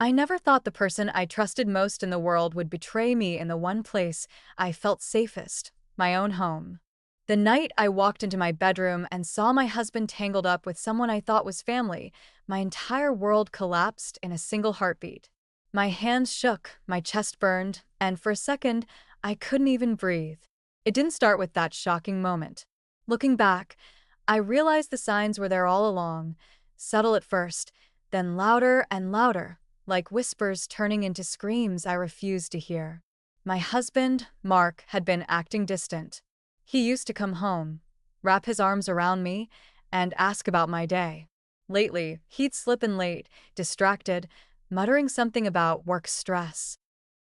I never thought the person I trusted most in the world would betray me in the one place I felt safest, my own home. The night I walked into my bedroom and saw my husband tangled up with someone I thought was family, my entire world collapsed in a single heartbeat. My hands shook, my chest burned, and for a second, I couldn't even breathe. It didn't start with that shocking moment. Looking back, I realized the signs were there all along, subtle at first, then louder and louder, like whispers turning into screams I refused to hear. My husband, Mark, had been acting distant. He used to come home, wrap his arms around me, and ask about my day. Lately, he'd slip in late, distracted, muttering something about work stress.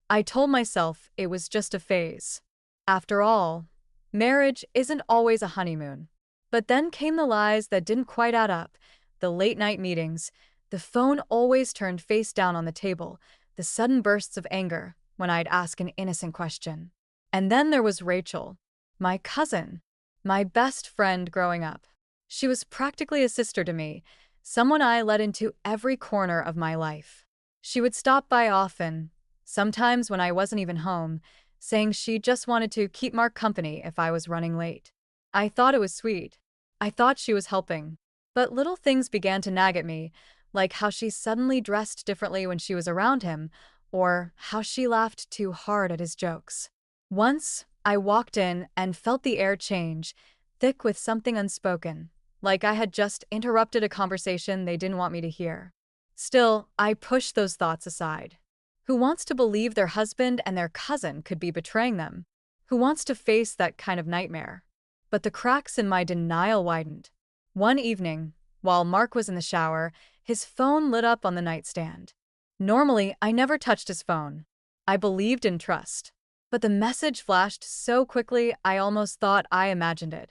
I told myself it was just a phase. After all, marriage isn't always a honeymoon. But then came the lies that didn't quite add up, the late-night meetings, the phone always turned face down on the table, the sudden bursts of anger when I'd ask an innocent question. And then there was Rachel, my cousin, my best friend growing up. She was practically a sister to me, someone I let into every corner of my life. She would stop by often, sometimes when I wasn't even home, saying she just wanted to keep Mark company if I was running late. I thought it was sweet. I thought she was helping. But little things began to nag at me, like how she suddenly dressed differently when she was around him, or how she laughed too hard at his jokes. Once, I walked in and felt the air change, thick with something unspoken, like I had just interrupted a conversation they didn't want me to hear. Still, I pushed those thoughts aside. Who wants to believe their husband and their cousin could be betraying them? Who wants to face that kind of nightmare? But the cracks in my denial widened. One evening, while Mark was in the shower, his phone lit up on the nightstand. Normally, I never touched his phone. I believed in trust. But the message flashed so quickly I almost thought I imagined it.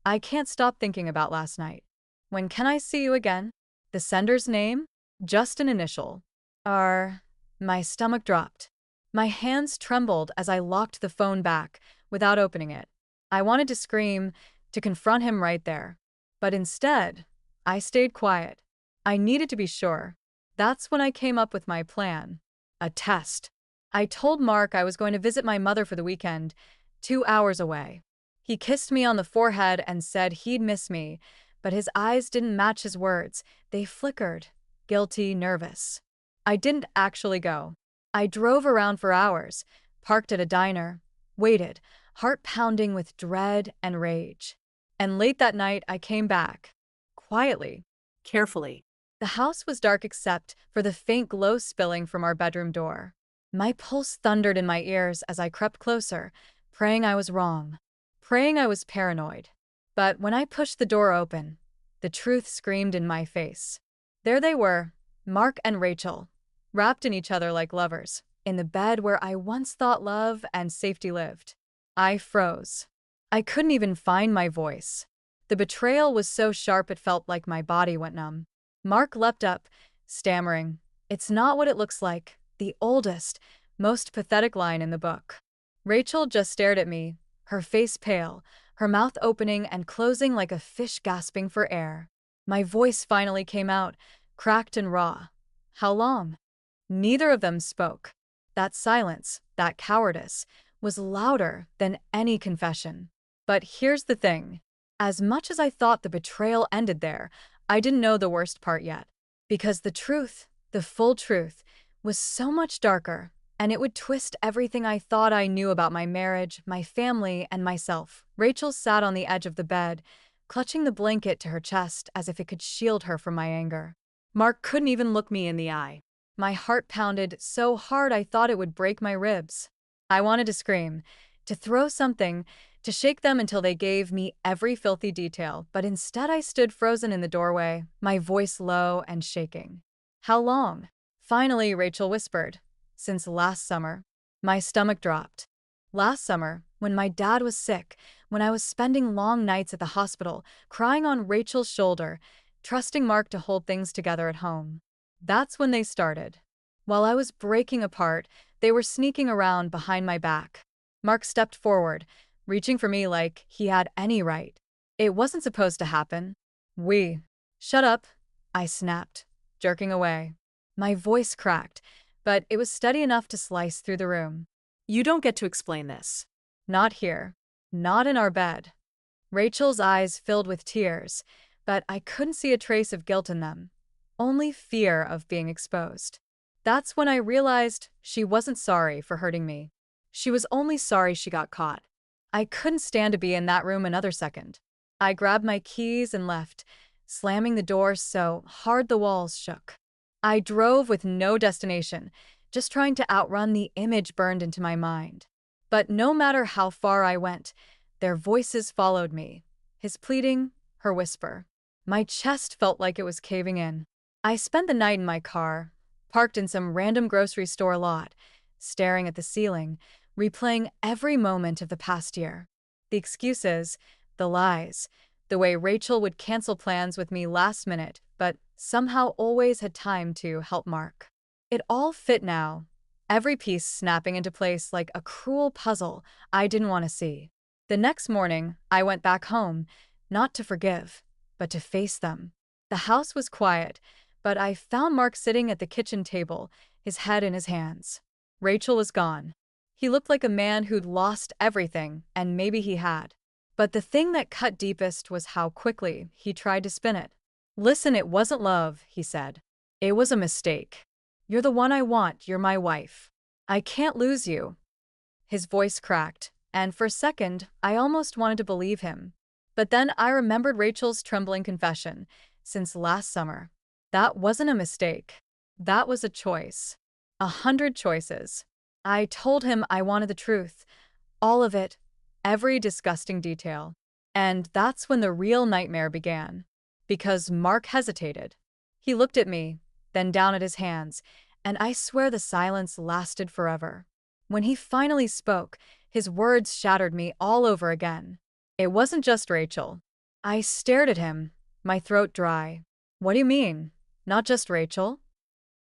I can't stop thinking about last night. When can I see you again? The sender's name? Just an initial. R. My stomach dropped. My hands trembled as I locked the phone back, without opening it. I wanted to scream, to confront him right there. But instead, I stayed quiet. I needed to be sure. That's when I came up with my plan. A test. I told Mark I was going to visit my mother for the weekend, 2 hours away. He kissed me on the forehead and said he'd miss me, but his eyes didn't match his words. They flickered, guilty, nervous. I didn't actually go. I drove around for hours, parked at a diner, waited, heart pounding with dread and rage. And late that night, I came back. Quietly. Carefully. The house was dark except for the faint glow spilling from our bedroom door. My pulse thundered in my ears as I crept closer, praying I was wrong, praying I was paranoid. But when I pushed the door open, the truth screamed in my face. There they were, Mark and Rachel, wrapped in each other like lovers, in the bed where I once thought love and safety lived. I froze. I couldn't even find my voice. The betrayal was so sharp it felt like my body went numb. Mark leapt up, stammering, "It's not what it looks like," the oldest, most pathetic line in the book. Rachel just stared at me, her face pale, her mouth opening and closing like a fish gasping for air. My voice finally came out, cracked and raw. "How long?" Neither of them spoke. That silence, that cowardice, was louder than any confession. But here's the thing. As much as I thought the betrayal ended there, I didn't know the worst part yet. Because the truth, the full truth, was so much darker, and it would twist everything I thought I knew about my marriage, my family, and myself. Rachel sat on the edge of the bed, clutching the blanket to her chest as if it could shield her from my anger. Mark couldn't even look me in the eye. My heart pounded so hard I thought it would break my ribs. I wanted to scream, to throw something, to shake them until they gave me every filthy detail, but instead I stood frozen in the doorway, my voice low and shaking. "How long?" Finally, Rachel whispered. "Since last summer." My stomach dropped. Last summer, when my dad was sick, when I was spending long nights at the hospital, crying on Rachel's shoulder, trusting Mark to hold things together at home. That's when they started. While I was breaking apart, they were sneaking around behind my back. Mark stepped forward, reaching for me like he had any right. It wasn't supposed to happen. Shut up, I snapped, jerking away. My voice cracked, but it was steady enough to slice through the room. You don't get to explain this. Not here. Not in our bed. Rachel's eyes filled with tears, but I couldn't see a trace of guilt in them. Only fear of being exposed. That's when I realized she wasn't sorry for hurting me. She was only sorry she got caught. I couldn't stand to be in that room another second. I grabbed my keys and left, slamming the door so hard the walls shook. I drove with no destination, just trying to outrun the image burned into my mind. But no matter how far I went, their voices followed me. His pleading, her whisper. My chest felt like it was caving in. I spent the night in my car, parked in some random grocery store lot, staring at the ceiling, replaying every moment of the past year. The excuses, the lies, the way Rachel would cancel plans with me last minute, but somehow always had time to help Mark. It all fit now, every piece snapping into place like a cruel puzzle I didn't want to see. The next morning, I went back home, not to forgive, but to face them. The house was quiet, but I found Mark sitting at the kitchen table, his head in his hands. Rachel was gone. He looked like a man who'd lost everything, and maybe he had. But the thing that cut deepest was how quickly he tried to spin it. "Listen, it wasn't love," he said. "It was a mistake. You're the one I want, you're my wife. I can't lose you." His voice cracked, and for a second, I almost wanted to believe him. But then I remembered Rachel's trembling confession, since last summer. That wasn't a mistake. That was a choice. 100 choices. I told him I wanted the truth. All of it. Every disgusting detail. And that's when the real nightmare began. Because Mark hesitated. He looked at me, then down at his hands, and I swear the silence lasted forever. When he finally spoke, his words shattered me all over again. It wasn't just Rachel. I stared at him, my throat dry. "What do you mean? Not just Rachel?"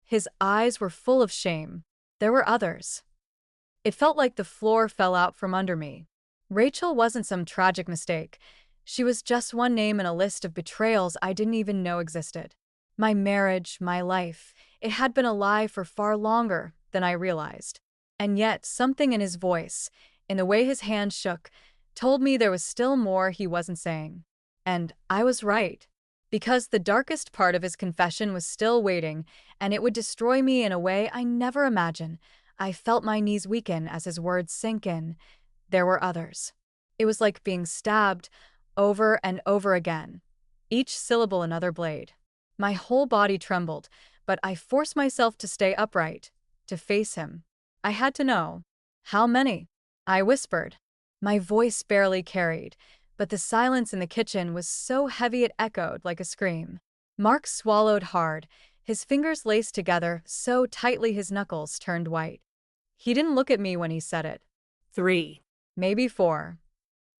His eyes were full of shame. There were others. It felt like the floor fell out from under me. Rachel wasn't some tragic mistake. She was just one name in a list of betrayals I didn't even know existed. My marriage, my life, it had been a lie for far longer than I realized. And yet, something in his voice, in the way his hand shook, told me there was still more he wasn't saying. And I was right. Because the darkest part of his confession was still waiting, and it would destroy me in a way I never imagined. I felt my knees weaken as his words sank in. There were others. It was like being stabbed over and over again, each syllable another blade. My whole body trembled, but I forced myself to stay upright, to face him. I had to know. "How many?" I whispered. My voice barely carried, but the silence in the kitchen was so heavy it echoed like a scream. Mark swallowed hard, his fingers laced together so tightly his knuckles turned white. He didn't look at me when he said it. 3. Maybe 4.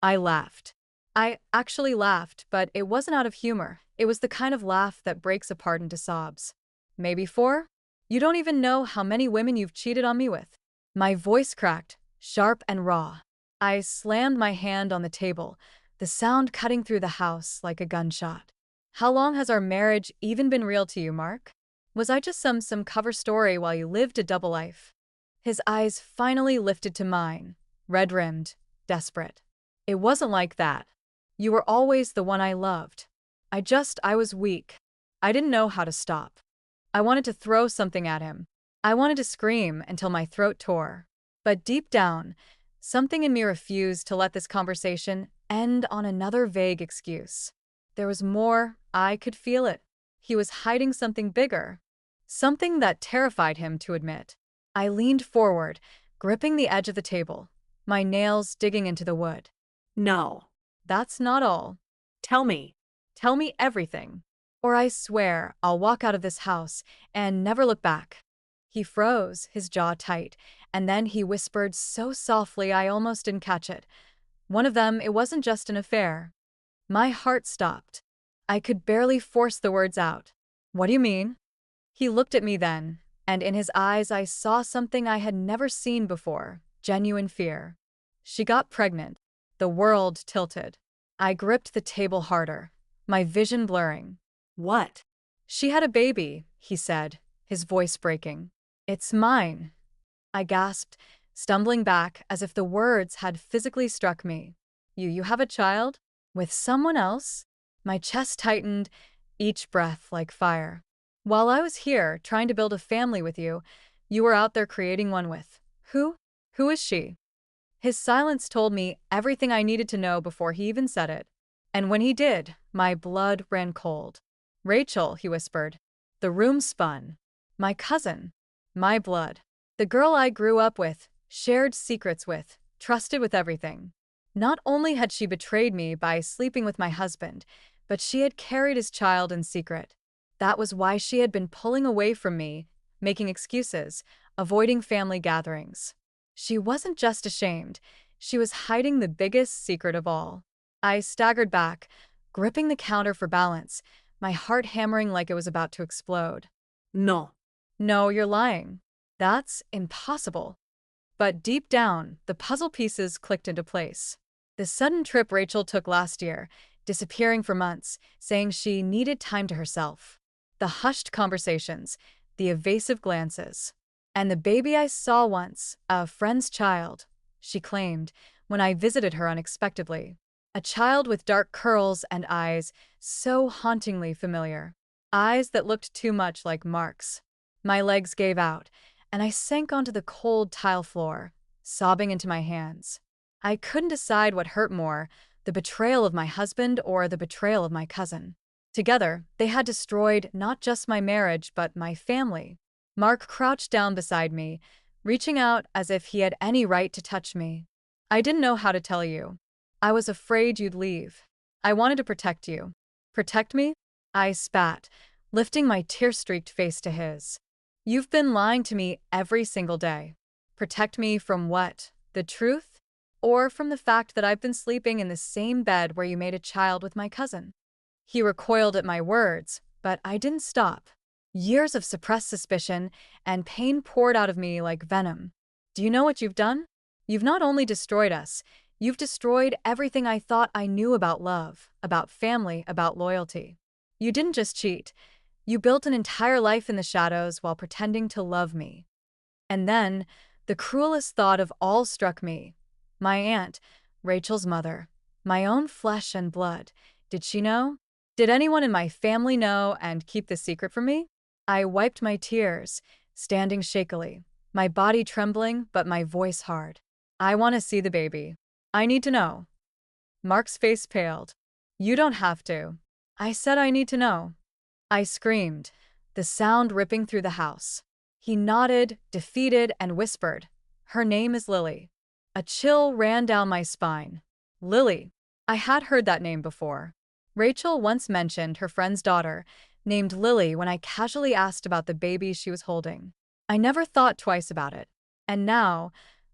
I laughed. I actually laughed, but it wasn't out of humor. It was the kind of laugh that breaks apart into sobs. "Maybe 4? You don't even know how many women you've cheated on me with." My voice cracked, sharp and raw. I slammed my hand on the table, the sound cutting through the house like a gunshot. "How long has our marriage even been real to you, Mark? Was I just some cover story while you lived a double life?" His eyes finally lifted to mine, red-rimmed, desperate. "It wasn't like that. You were always the one I loved. I was weak. I didn't know how to stop. I wanted to throw something at him. I wanted to scream until my throat tore. But deep down, something in me refused to let this conversation end on another vague excuse. There was more, I could feel it. He was hiding something bigger. Something that terrified him to admit. I leaned forward, gripping the edge of the table, my nails digging into the wood. No. "That's not all. Tell me. Tell me everything. Or I swear I'll walk out of this house and never look back." He froze, his jaw tight, and then he whispered so softly I almost didn't catch it. "One of them, it wasn't just an affair." My heart stopped. I could barely force the words out. "What do you mean?" He looked at me then, and in his eyes I saw something I had never seen before, genuine fear. "She got pregnant." The world tilted. I gripped the table harder, my vision blurring. What? "She had a baby," he said, his voice breaking. It's mine, I gasped, stumbling back as if the words had physically struck me. You have a child? With someone else? My chest tightened, each breath like fire. While I was here trying to build a family with you, you were out there creating one with. Who? Who is she? His silence told me everything I needed to know before he even said it. And when he did, my blood ran cold. Rachel, he whispered. The room spun. My cousin. My blood. The girl I grew up with, shared secrets with, trusted with everything. Not only had she betrayed me by sleeping with my husband, but she had carried his child in secret. That was why she had been pulling away from me, making excuses, avoiding family gatherings. She wasn't just ashamed, she was hiding the biggest secret of all. I staggered back, gripping the counter for balance, my heart hammering like it was about to explode. No. No, you're lying. That's impossible. But deep down, the puzzle pieces clicked into place. The sudden trip Rachel took last year, disappearing for months, saying she needed time to herself. The hushed conversations, the evasive glances. And the baby I saw once, a friend's child, she claimed, when I visited her unexpectedly. A child with dark curls and eyes so hauntingly familiar. Eyes that looked too much like Mark's. My legs gave out, and I sank onto the cold tile floor, sobbing into my hands. I couldn't decide what hurt more, the betrayal of my husband or the betrayal of my cousin. Together, they had destroyed not just my marriage but my family. Mark crouched down beside me, reaching out as if he had any right to touch me. I didn't know how to tell you. I was afraid you'd leave. I wanted to protect you. Protect me? I spat, lifting my tear-streaked face to his. You've been lying to me every single day. Protect me from what? The truth? Or from the fact that I've been sleeping in the same bed where you made a child with my cousin? He recoiled at my words, but I didn't stop. Years of suppressed suspicion and pain poured out of me like venom. Do you know what you've done? You've not only destroyed us, you've destroyed everything I thought I knew about love, about family, about loyalty. You didn't just cheat. You built an entire life in the shadows while pretending to love me. And then, the cruelest thought of all struck me. My aunt, Rachel's mother, my own flesh and blood. Did she know? Did anyone in my family know and keep the secret from me? I wiped my tears, standing shakily, my body trembling but my voice hard. I want to see the baby. I need to know. Mark's face paled. You don't have to. I said I need to know. I screamed, the sound ripping through the house. He nodded, defeated, and whispered, Her name is Lily. A chill ran down my spine. Lily. I had heard that name before. Rachel once mentioned her friend's daughter, named Lily, when I casually asked about the baby she was holding. I never thought twice about it. And now,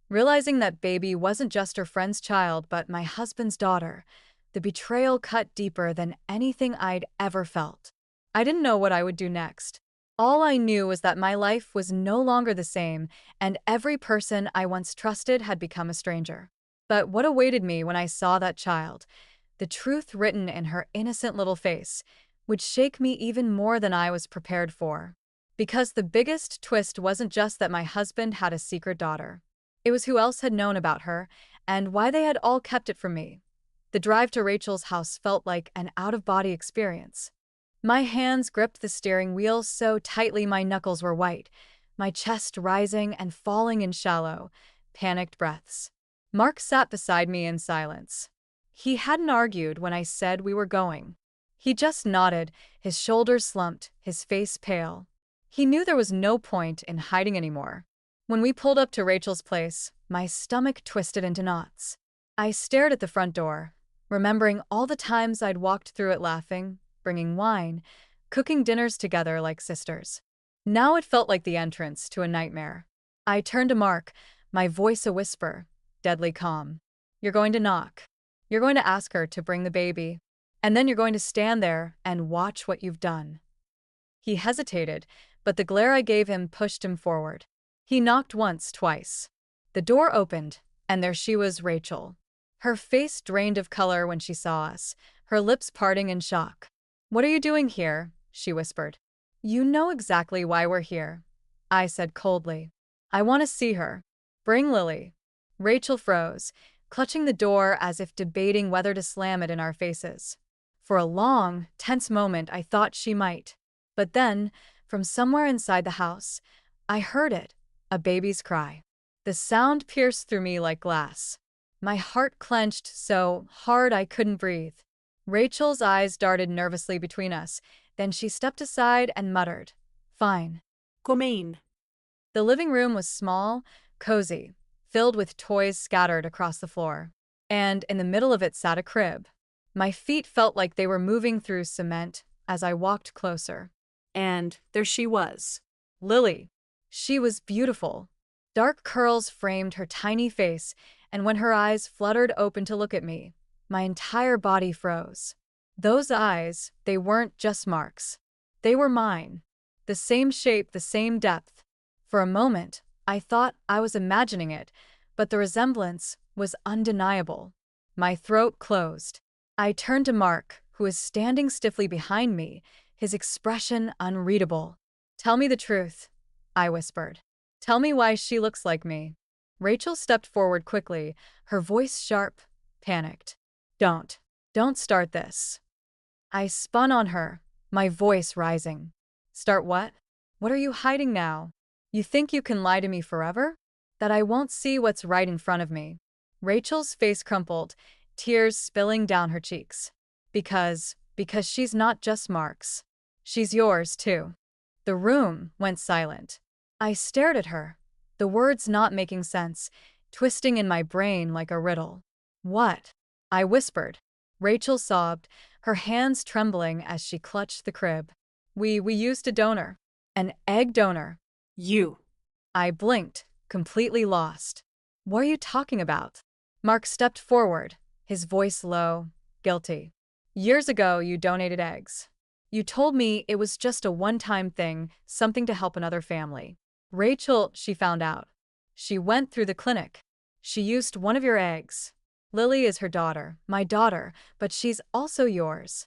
realizing that baby wasn't just her friend's child but my husband's daughter, the betrayal cut deeper than anything I'd ever felt. I didn't know what I would do next. All I knew was that my life was no longer the same, and every person I once trusted had become a stranger. But what awaited me when I saw that child, the truth written in her innocent little face, would shake me even more than I was prepared for. Because the biggest twist wasn't just that my husband had a secret daughter. It was who else had known about her, and why they had all kept it from me. The drive to Rachel's house felt like an out-of-body experience. My hands gripped the steering wheel so tightly my knuckles were white, my chest rising and falling in shallow, panicked breaths. Mark sat beside me in silence. He hadn't argued when I said we were going. He just nodded, his shoulders slumped, his face pale. He knew there was no point in hiding anymore. When we pulled up to Rachel's place, my stomach twisted into knots. I stared at the front door, remembering all the times I'd walked through it laughing, bringing wine, cooking dinners together like sisters. Now it felt like the entrance to a nightmare. I turned to Mark, my voice a whisper, deadly calm. You're going to knock. You're going to ask her to bring the baby. And then you're going to stand there and watch what you've done. He hesitated, but the glare I gave him pushed him forward. He knocked once, twice. The door opened, and there she was, Rachel. Her face drained of color when she saw us, her lips parting in shock. What are you doing here? She whispered. You know exactly why we're here, I said coldly. I want to see her. Bring Lily. Rachel froze, clutching the door as if debating whether to slam it in our faces. For a long, tense moment, I thought she might. But then, from somewhere inside the house, I heard it, a baby's cry. The sound pierced through me like glass. My heart clenched so hard I couldn't breathe. Rachel's eyes darted nervously between us, then she stepped aside and muttered, "Fine." Come in. The living room was small, cozy, filled with toys scattered across the floor. And in the middle of it sat a crib. My feet felt like they were moving through cement as I walked closer. And there she was. Lily. She was beautiful. Dark curls framed her tiny face, and when her eyes fluttered open to look at me, my entire body froze. Those eyes, they weren't just Mark's. They were mine. The same shape, the same depth. For a moment, I thought I was imagining it, but the resemblance was undeniable. My throat closed. I turned to Mark, who was standing stiffly behind me, his expression unreadable. "Tell me the truth," I whispered. "Tell me why she looks like me." Rachel stepped forward quickly, her voice sharp, panicked. Don't start this." I spun on her, my voice rising. "Start what? What are you hiding now? You think you can lie to me forever? That I won't see what's right in front of me?" Rachel's face crumpled, tears spilling down her cheeks. Because she's not just Mark's. She's yours, too." The room went silent. I stared at her, the words not making sense, twisting in my brain like a riddle. "What?" I whispered. Rachel sobbed, her hands trembling as she clutched the crib. We used a donor. An egg donor." You. I blinked, completely lost. "What are you talking about?" Mark stepped forward, his voice low, guilty. "Years ago, you donated eggs. You told me it was just a one-time thing, something to help another family. Rachel, she found out. She went through the clinic. She used one of your eggs. Lily is her daughter, my daughter, but she's also yours."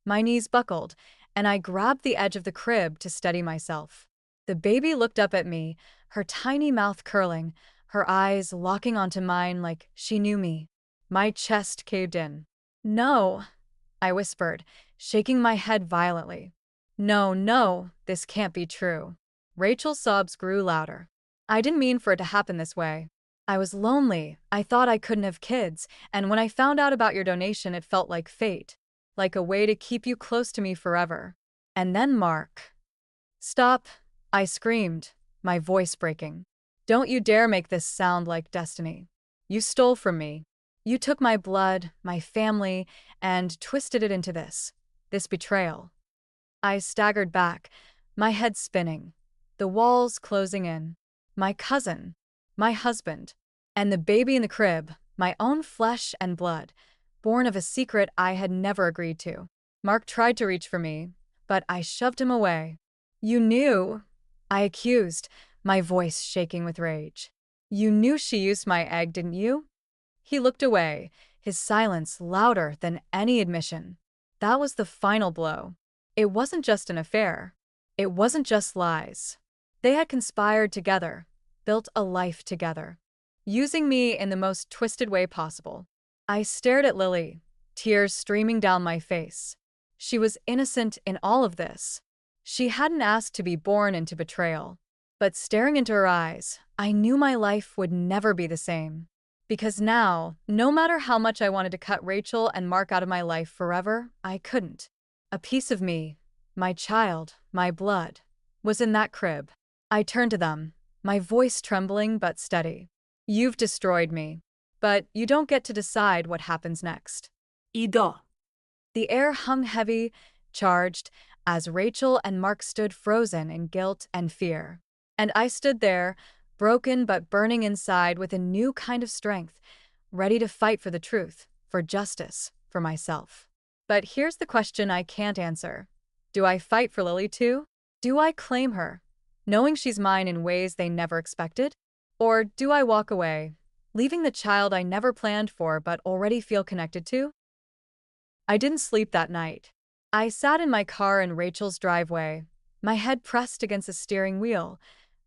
My knees buckled, and I grabbed the edge of the crib to steady myself. The baby looked up at me, her tiny mouth curling, her eyes locking onto mine like she knew me. My chest caved in. "No," I whispered, shaking my head violently. No, this can't be true." Rachel's sobs grew louder. "I didn't mean for it to happen this way. I was lonely, I thought I couldn't have kids, and when I found out about your donation it felt like fate. Like a way to keep you close to me forever. And then Mark." "Stop," I screamed, my voice breaking. "Don't you dare make this sound like destiny. You stole from me. You took my blood, my family, and twisted it into this betrayal." I staggered back, my head spinning, the walls closing in. My cousin, my husband, and the baby in the crib, my own flesh and blood, born of a secret I had never agreed to. Mark tried to reach for me, but I shoved him away. "You knew," I accused, my voice shaking with rage. "You knew she used my egg, didn't you?" He looked away, his silence louder than any admission. That was the final blow. It wasn't just an affair. It wasn't just lies. They had conspired together, built a life together, using me in the most twisted way possible. I stared at Lily, tears streaming down my face. She was innocent in all of this. She hadn't asked to be born into betrayal. But staring into her eyes, I knew my life would never be the same. Because now, no matter how much I wanted to cut Rachel and Mark out of my life forever, I couldn't. A piece of me, my child, my blood, was in that crib. I turned to them, my voice trembling but steady. "You've destroyed me. But you don't get to decide what happens next." Ido. The air hung heavy, charged, as Rachel and Mark stood frozen in guilt and fear. And I stood there, broken but burning inside with a new kind of strength, ready to fight for the truth, for justice, for myself. But here's the question I can't answer. Do I fight for Lily too? Do I claim her, knowing she's mine in ways they never expected? Or do I walk away, leaving the child I never planned for but already feel connected to? I didn't sleep that night. I sat in my car in Rachel's driveway, my head pressed against the steering wheel,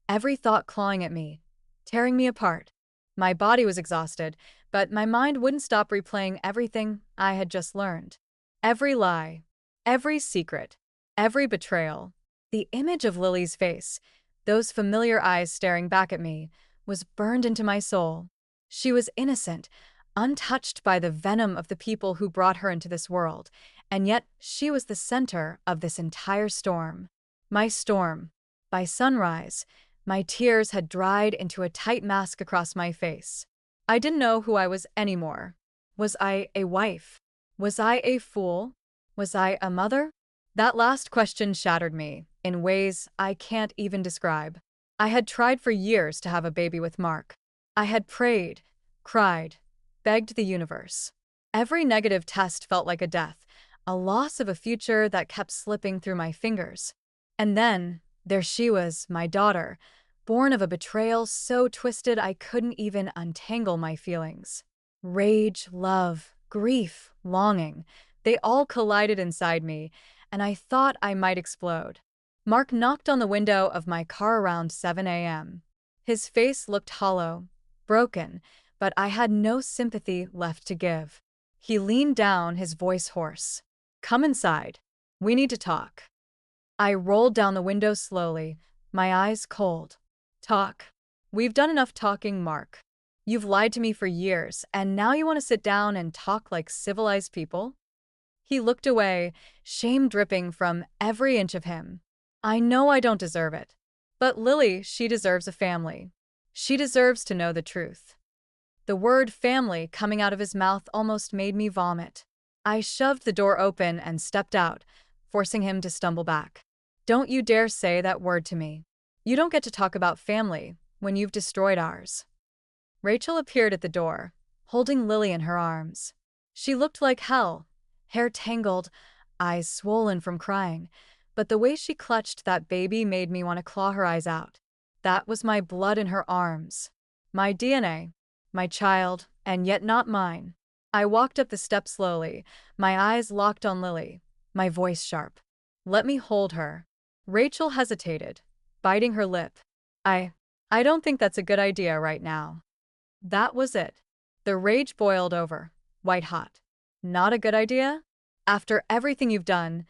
every thought clawing at me, tearing me apart. My body was exhausted, but my mind wouldn't stop replaying everything I had just learned. Every lie, every secret, every betrayal. The image of Lily's face, those familiar eyes staring back at me, was burned into my soul. She was innocent, untouched by the venom of the people who brought her into this world, and yet she was the center of this entire storm. My storm. By sunrise, my tears had dried into a tight mask across my face. I didn't know who I was anymore. Was I a wife? Was I a fool? Was I a mother? That last question shattered me in ways I can't even describe. I had tried for years to have a baby with Mark. I had prayed, cried, begged the universe. Every negative test felt like a death, a loss of a future that kept slipping through my fingers. And then, there she was, my daughter, born of a betrayal so twisted I couldn't even untangle my feelings. Rage, love, grief, longing, they all collided inside me, and I thought I might explode. Mark knocked on the window of my car around 7 a.m. His face looked hollow, broken, but I had no sympathy left to give. He leaned down, his voice hoarse. "Come inside. We need to talk." I rolled down the window slowly, my eyes cold. "Talk. We've done enough talking, Mark. You've lied to me for years, and now you want to sit down and talk like civilized people?" He looked away, shame dripping from every inch of him. "I know I don't deserve it. But Lily, she deserves a family. She deserves to know the truth." The word family coming out of his mouth almost made me vomit. I shoved the door open and stepped out, forcing him to stumble back. "Don't you dare say that word to me. You don't get to talk about family when you've destroyed ours." Rachel appeared at the door, holding Lily in her arms. She looked like hell, hair tangled, eyes swollen from crying, but the way she clutched that baby made me want to claw her eyes out. That was my blood in her arms. My DNA. My child, and yet not mine. I walked up the steps slowly, my eyes locked on Lily, my voice sharp. "Let me hold her." Rachel hesitated, biting her lip. I don't think that's a good idea right now." That was it. The rage boiled over, white hot. "Not a good idea? After everything you've done,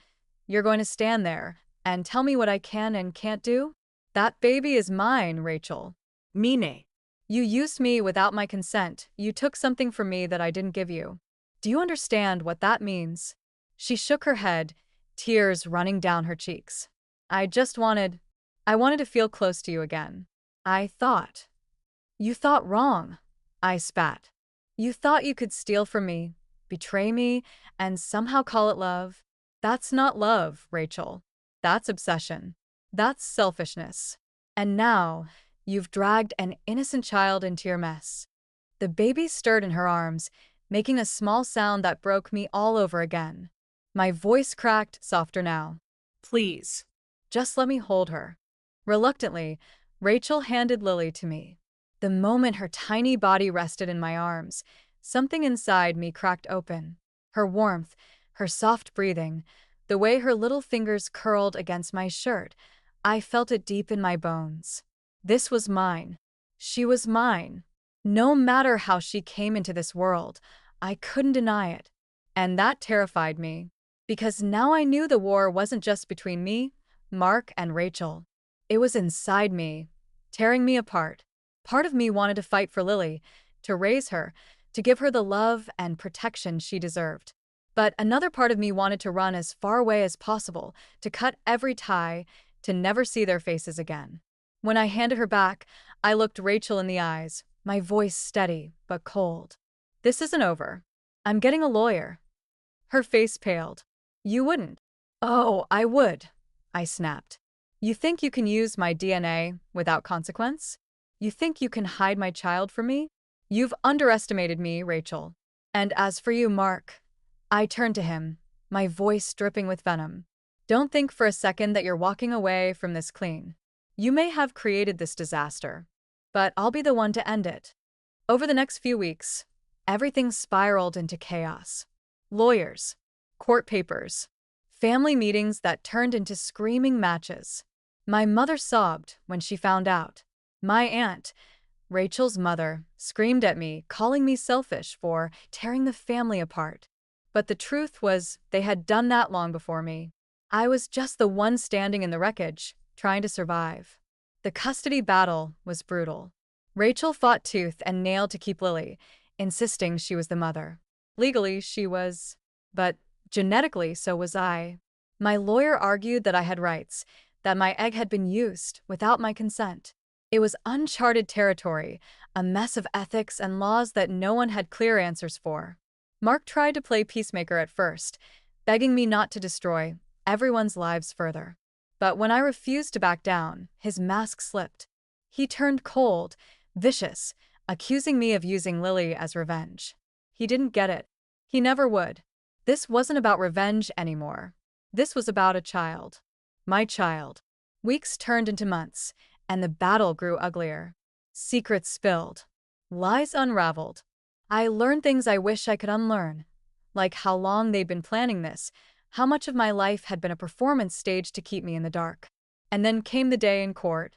you're going to stand there and tell me what I can and can't do? That baby is mine, Rachel." Mine. "You used me without my consent. You took something from me that I didn't give you. Do you understand what that means?" She shook her head, tears running down her cheeks. I wanted to feel close to you again. I thought." "You thought wrong," I spat. "You thought you could steal from me, betray me, and somehow call it love. That's not love, Rachel. That's obsession. That's selfishness. And now, you've dragged an innocent child into your mess." The baby stirred in her arms, making a small sound that broke me all over again. My voice cracked, softer now. Please. "Just let me hold her." Reluctantly, Rachel handed Lily to me. The moment her tiny body rested in my arms, something inside me cracked open. Her warmth, her soft breathing, the way her little fingers curled against my shirt, I felt it deep in my bones. This was mine. She was mine. No matter how she came into this world, I couldn't deny it. And that terrified me, because now I knew the war wasn't just between me, Mark, and Rachel. It was inside me, tearing me apart. Part of me wanted to fight for Lily, to raise her, to give her the love and protection she deserved. But another part of me wanted to run as far away as possible, to cut every tie, to never see their faces again. When I handed her back, I looked Rachel in the eyes, my voice steady but cold. "This isn't over. I'm getting a lawyer." Her face paled. "You wouldn't." "Oh, I would," I snapped. "You think you can use my DNA without consequence? You think you can hide my child from me? You've underestimated me, Rachel. And as for you, Mark," I turned to him, my voice dripping with venom, "don't think for a second that you're walking away from this clean. You may have created this disaster, but I'll be the one to end it." Over the next few weeks, everything spiraled into chaos. Lawyers, court papers, family meetings that turned into screaming matches. My mother sobbed when she found out. My aunt, Rachel's mother, screamed at me, calling me selfish for tearing the family apart. But the truth was, they had done that long before me. I was just the one standing in the wreckage, trying to survive. The custody battle was brutal. Rachel fought tooth and nail to keep Lily, insisting she was the mother. Legally, she was, but genetically, so was I. My lawyer argued that I had rights, that my egg had been used without my consent. It was uncharted territory, a mess of ethics and laws that no one had clear answers for. Mark tried to play peacemaker at first, begging me not to destroy everyone's lives further. But when I refused to back down, his mask slipped. He turned cold, vicious, accusing me of using Lily as revenge. He didn't get it. He never would. This wasn't about revenge anymore. This was about a child. My child. Weeks turned into months, and the battle grew uglier. Secrets spilled. Lies unraveled. I learned things I wish I could unlearn. Like how long they'd been planning this, how much of my life had been a performance stage to keep me in the dark. And then came the day in court.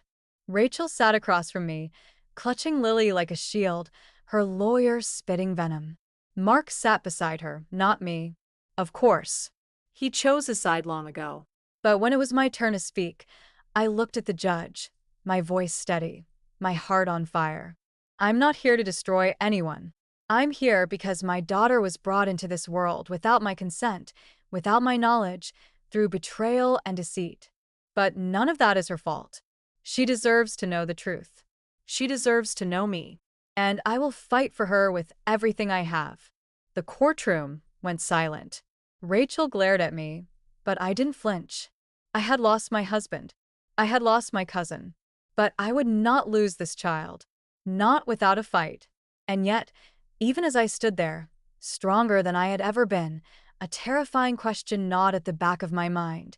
Rachel sat across from me, clutching Lily like a shield, her lawyer spitting venom. Mark sat beside her, not me. Of course. He chose his side long ago. But when it was my turn to speak, I looked at the judge, my voice steady, my heart on fire. I'm not here to destroy anyone. I'm here because my daughter was brought into this world without my consent, without my knowledge, through betrayal and deceit. But none of that is her fault. She deserves to know the truth. She deserves to know me. And I will fight for her with everything I have. The courtroom went silent. Rachel glared at me, but I didn't flinch. I had lost my husband. I had lost my cousin. But I would not lose this child. Not without a fight. And yet, even as I stood there, stronger than I had ever been, a terrifying question gnawed at the back of my mind.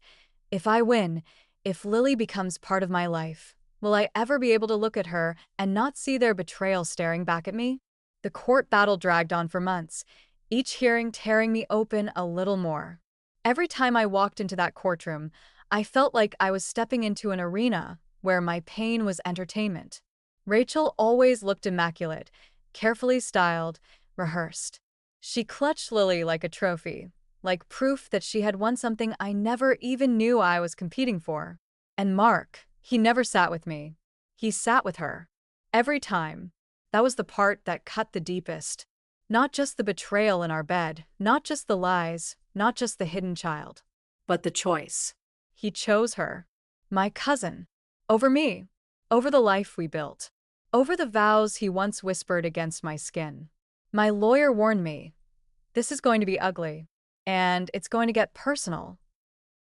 If I win, if Lily becomes part of my life, will I ever be able to look at her and not see their betrayal staring back at me? The court battle dragged on for months, each hearing tearing me open a little more. Every time I walked into that courtroom, I felt like I was stepping into an arena where my pain was entertainment. Rachel always looked immaculate, carefully styled, rehearsed. She clutched Lily like a trophy, like proof that she had won something I never even knew I was competing for. And Mark, he never sat with me. He sat with her. Every time. That was the part that cut the deepest. Not just the betrayal in our bed, not just the lies, not just the hidden child. But the choice. He chose her, my cousin, over me, over the life we built, over the vows he once whispered against my skin. My lawyer warned me, this is going to be ugly, and it's going to get personal.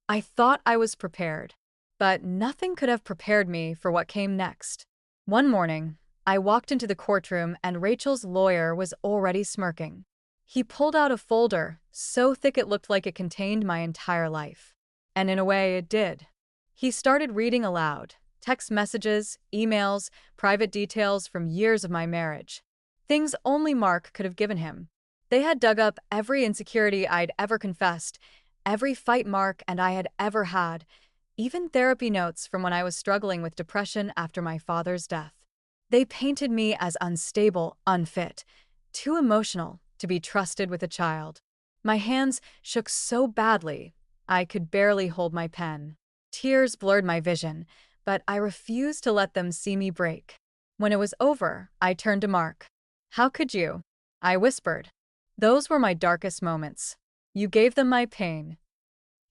I thought I was prepared, but nothing could have prepared me for what came next. One morning, I walked into the courtroom and Rachel's lawyer was already smirking. He pulled out a folder, so thick it looked like it contained my entire life. And in a way, it did. He started reading aloud, text messages, emails, private details from years of my marriage. Things only Mark could have given him. They had dug up every insecurity I'd ever confessed, every fight Mark and I had ever had, even therapy notes from when I was struggling with depression after my father's death. They painted me as unstable, unfit, too emotional to be trusted with a child. My hands shook so badly, I could barely hold my pen. Tears blurred my vision, but I refused to let them see me break. When it was over, I turned to Mark. How could you? I whispered. Those were my darkest moments. You gave them my pain.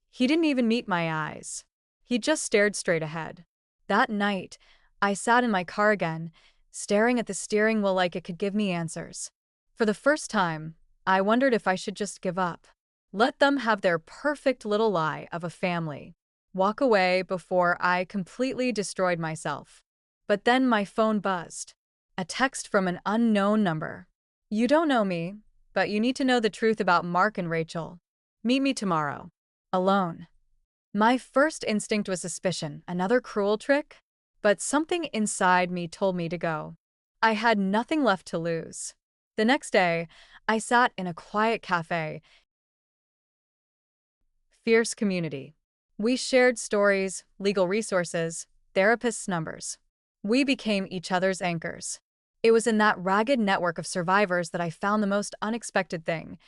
He didn't even meet my eyes. He just stared straight ahead. That night, I sat in my car again, staring at the steering wheel like it could give me answers. For the first time, I wondered if I should just give up. Let them have their perfect little lie of a family. Walk away before I completely destroyed myself. But then my phone buzzed. A text from an unknown number. You don't know me, but you need to know the truth about Mark and Rachel. Meet me tomorrow. Alone. My first instinct was suspicion, another cruel trick? But something inside me told me to go. I had nothing left to lose. The next day, I sat in a quiet cafe, fierce community. We shared stories, legal resources, therapists' numbers. We became each other's anchors. It was in that ragged network of survivors that I found the most unexpected thing.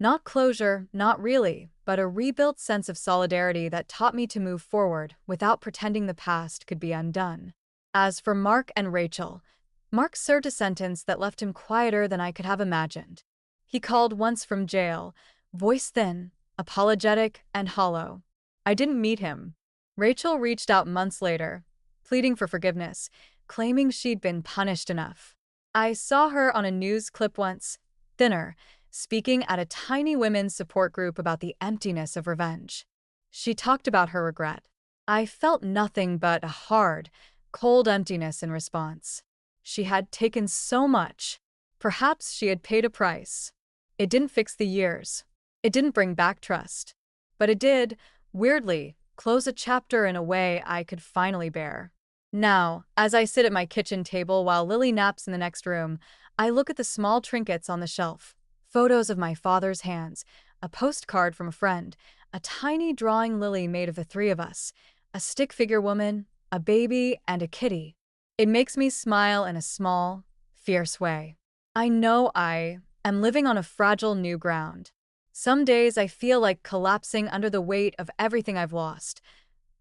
Not closure, not really, but a rebuilt sense of solidarity that taught me to move forward without pretending the past could be undone. As for Mark and Rachel, Mark served a sentence that left him quieter than I could have imagined. He called once from jail, voice thin, apologetic, and hollow. I didn't meet him. Rachel reached out months later, pleading for forgiveness, claiming she'd been punished enough. I saw her on a news clip once, thinner, speaking at a tiny women's support group about the emptiness of revenge. She talked about her regret. I felt nothing but a hard, cold emptiness in response. She had taken so much. Perhaps she had paid a price. It didn't fix the years. It didn't bring back trust. But it did, weirdly, close a chapter in a way I could finally bear. Now, as I sit at my kitchen table while Lily naps in the next room, I look at the small trinkets on the shelf. Photos of my father's hands, a postcard from a friend, a tiny drawing Lily made of the three of us, a stick figure woman, a baby, and a kitty. It makes me smile in a small, fierce way. I know I am living on a fragile new ground. Some days I feel like collapsing under the weight of everything I've lost.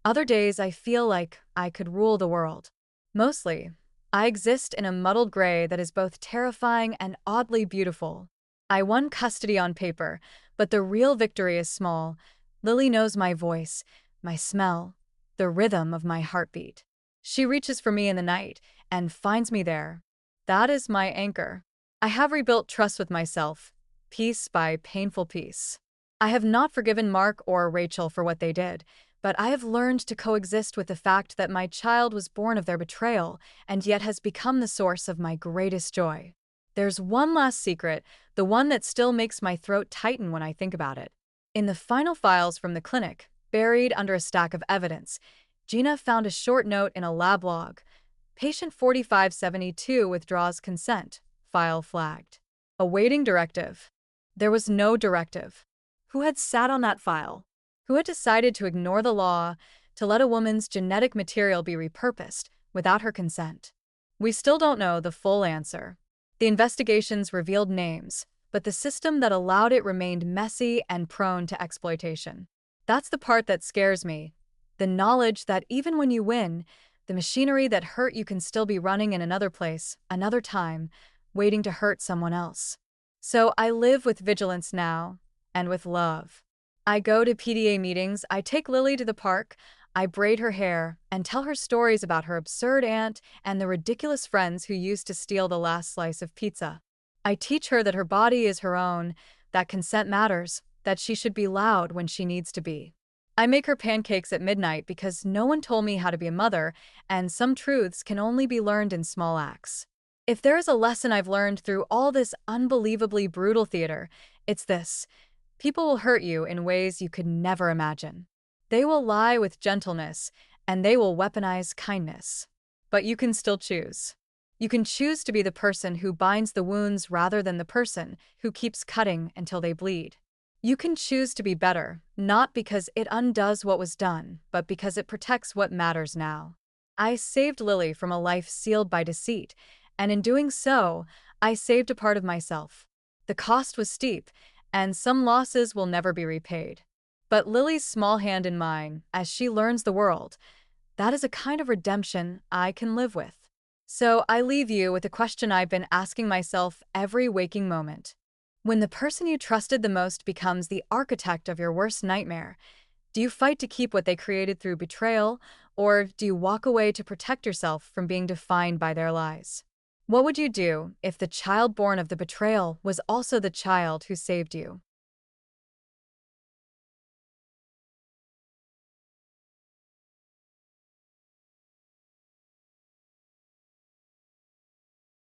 Other days I feel like I could rule the world. Mostly, I exist in a muddled gray that is both terrifying and oddly beautiful. I won custody on paper, but the real victory is small. Lily knows my voice, my smell, the rhythm of my heartbeat. She reaches for me in the night and finds me there. That is my anchor. I have rebuilt trust with myself, piece by painful piece. I have not forgiven Mark or Rachel for what they did, but I have learned to coexist with the fact that my child was born of their betrayal and yet has become the source of my greatest joy. There's one last secret, the one that still makes my throat tighten when I think about it. In the final files from the clinic, buried under a stack of evidence, Gina found a short note in a lab log. Patient 4572 withdraws consent, file flagged. Awaiting directive. There was no directive. Who had sat on that file? Who had decided to ignore the law, to let a woman's genetic material be repurposed without her consent? We still don't know the full answer. The investigations revealed names, but the system that allowed it remained messy and prone to exploitation. That's the part that scares me. The knowledge that even when you win, the machinery that hurt you can still be running in another place, another time, waiting to hurt someone else. So I live with vigilance now, and with love. I go to PDA meetings, I take Lily to the park, I braid her hair and tell her stories about her absurd aunt and the ridiculous friends who used to steal the last slice of pizza. I teach her that her body is her own, that consent matters, that she should be loud when she needs to be. I make her pancakes at midnight because no one told me how to be a mother, and some truths can only be learned in small acts. If there is a lesson I've learned through all this unbelievably brutal theater, it's this. People will hurt you in ways you could never imagine. They will lie with gentleness, and they will weaponize kindness. But you can still choose. You can choose to be the person who binds the wounds rather than the person who keeps cutting until they bleed. You can choose to be better, not because it undoes what was done, but because it protects what matters now. I saved Lily from a life sealed by deceit, and in doing so, I saved a part of myself. The cost was steep, and some losses will never be repaid. But Lily's small hand in mine, as she learns the world, that is a kind of redemption I can live with. So I leave you with a question I've been asking myself every waking moment. When the person you trusted the most becomes the architect of your worst nightmare, do you fight to keep what they created through betrayal, or do you walk away to protect yourself from being defined by their lies? What would you do if the child born of the betrayal was also the child who saved you?